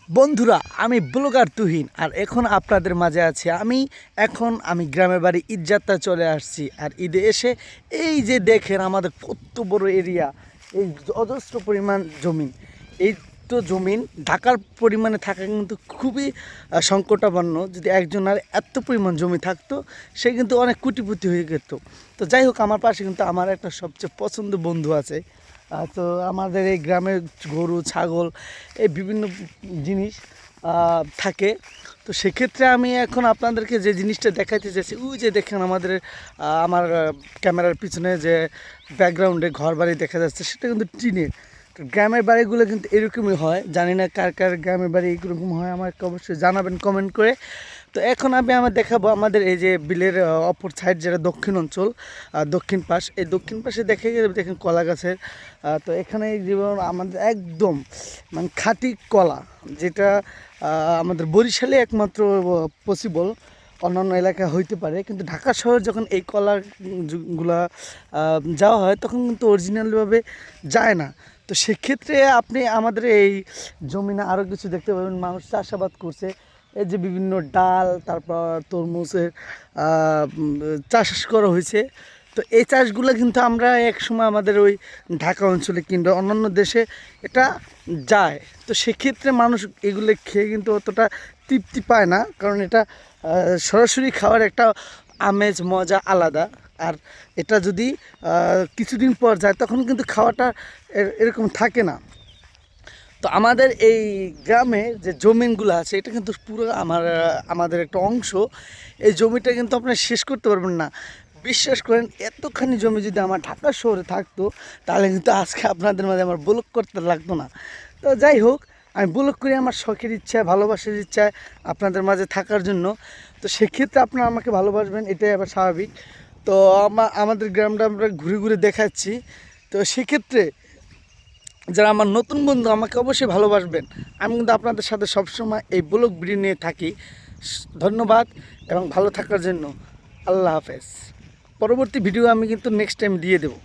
বন্ধুরা, আমি ব্লগার তুহিন আর এখন আপনাদের মাঝে আছি। আমি গ্রামের বাড়ি ঈদ যাত্রা চলে আসছি। আর ঈদে এসে এই যে দেখেন আমাদের কত বড় এরিয়া, এই অজস্র পরিমাণ জমি। এই তো জমিন ঢাকার পরিমাণে থাকা কিন্তু খুবই সংকটাপন্ন। যদি একজনের এত পরিমাণ জমি থাকতো, সে কিন্তু অনেক কোটিপতি হয়ে যেত। তো যাই হোক, আমার পাশে কিন্তু আমার একটা সবচেয়ে পছন্দ বন্ধু আছে। তো আমাদের এই গ্রামে গরু ছাগল এই বিভিন্ন জিনিস থাকে। তো সেক্ষেত্রে আমি এখন আপনাদেরকে যে জিনিসটা দেখাইতে চাইছি, ওই যে দেখেন আমার ক্যামেরার পিছনে যে ব্যাকগ্রাউন্ডে ঘর বাড়ি দেখা যাচ্ছে, সেটা কিন্তু টিনের। তো গ্রামের বাড়িগুলো কিন্তু এরকমই হয়। জানি না কার কার গ্রামের বাড়ি এরকম হয়, আমাকে অবশ্যই জানাবেন কমেন্ট করে। তো এখন আমার দেখাবো আমাদের এই যে বিলের অপর সাইড, যেটা দক্ষিণ অঞ্চল, দক্ষিণ পাশ। এই দক্ষিণ পাশে দেখে গেলে দেখেন কলা গাছের। তো এখানে জীবন আমাদের একদম মানে খাঁটি কলা, যেটা আমাদের বরিশালে একমাত্র পসিবল। অন্যান্য এলাকায় হইতে পারে, কিন্তু ঢাকা শহর যখন এই কলাগুলা যাওয়া হয়, তখন কিন্তু অরিজিনালভাবে যায় না। তো সেক্ষেত্রে আপনি আমাদের এই জমিনে আরও কিছু দেখতে পাবেন, মানুষ চাষাবাদ করছে। এই যে বিভিন্ন ডাল, তারপর তরমুজের চাষ করা হয়েছে। তো এই চাষগুলো কিন্তু আমরা একসময় আমাদের ওই ঢাকা অঞ্চলে কিংবা অন্যান্য দেশে এটা যায়। তো সেক্ষেত্রে মানুষ এগুলো খেয়ে কিন্তু অতটা তৃপ্তি পায় না, কারণ এটা সরাসরি খাওয়ার একটা আমেজ মজা আলাদা। আর এটা যদি কিছুদিন পর যায়, তখন কিন্তু খাওয়াটা এরকম থাকে না। তো আমাদের এই গ্রামে যে জমিনগুলো আছে, এটা কিন্তু পুরো আমাদের একটা অংশ। এই জমিটা কিন্তু আপনারা শেষ করতে পারবেন না। বিশ্বাস করেন, এতখানি জমি যদি আমার ঢাকা শহরে থাকতো, তাহলে কিন্তু আজকে আপনাদের মাঝে আমার ব্লগ করতে লাগতো না। তো যাই হোক, আমি ব্লগ করি আমার শখের ইচ্ছায়, ভালোবাসার ইচ্ছায়, আপনাদের মাঝে থাকার জন্য। তো সেক্ষেত্রে আপনারা আমাকে ভালোবাসবেন, এটাই আবার স্বাভাবিক। তো আমাদের গ্রামটা আমরা ঘুরে ঘুরে দেখাচ্ছি। তো সেক্ষেত্রে যারা আমার নতুন বন্ধু, আমাকে অবশ্যই ভালোবাসবেন। আমি কিন্তু আপনাদের সাথে সবসময় এই ব্লগ ভিডিও নিয়ে থাকি। ধন্যবাদ এবং ভালো থাকার জন্য। আল্লাহ হাফেজ। পরবর্তী ভিডিও আমি কিন্তু নেক্সট টাইম দিয়ে দেবো।